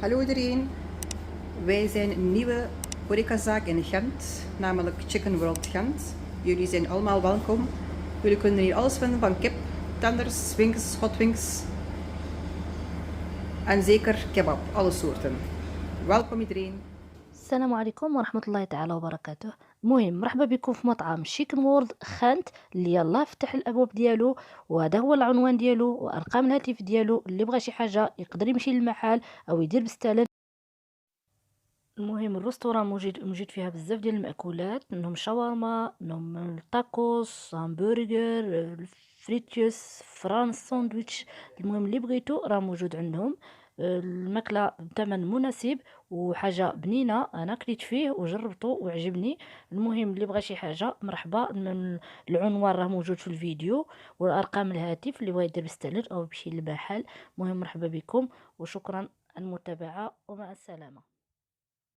Hallo iedereen, wij zijn een nieuwe horecazaak in Gent, namelijk Chicken World Gent. Jullie zijn allemaal welkom. Jullie kunnen hier alles vinden van kip, tenders, wings, hotwings en zeker kebab, alle soorten. Welkom iedereen. السلام عليكم ورحمة الله تعالى وبركاته. المهم مرحبا بكم في مطعم شيكن وورلد خانت اللي يلاه فتح الابواب ديالو، وهذا هو العنوان ديالو وارقام الهاتف ديالو. اللي بغى شي حاجه يقدر يمشي للمحل او يدير بستالن. المهم الرستوران موجود فيها بزاف ديال المأكولات، منهم شاورما، منهم التاكوس، همبرجر، فريتيوس، فرانس ساندويتش. المهم اللي بغيتو راه موجود عندهم. الماكله بثمن مناسب وحاجه بنينه، انا كليت فيه وجربته وعجبني. المهم اللي بغى شي حاجه مرحبا. العنوان راه موجود في الفيديو، والارقام الهاتف اللي بغى يدير بستالر او يمشي للمحل. المهم مرحبا بكم وشكرا على المتابعه ومع السلامه.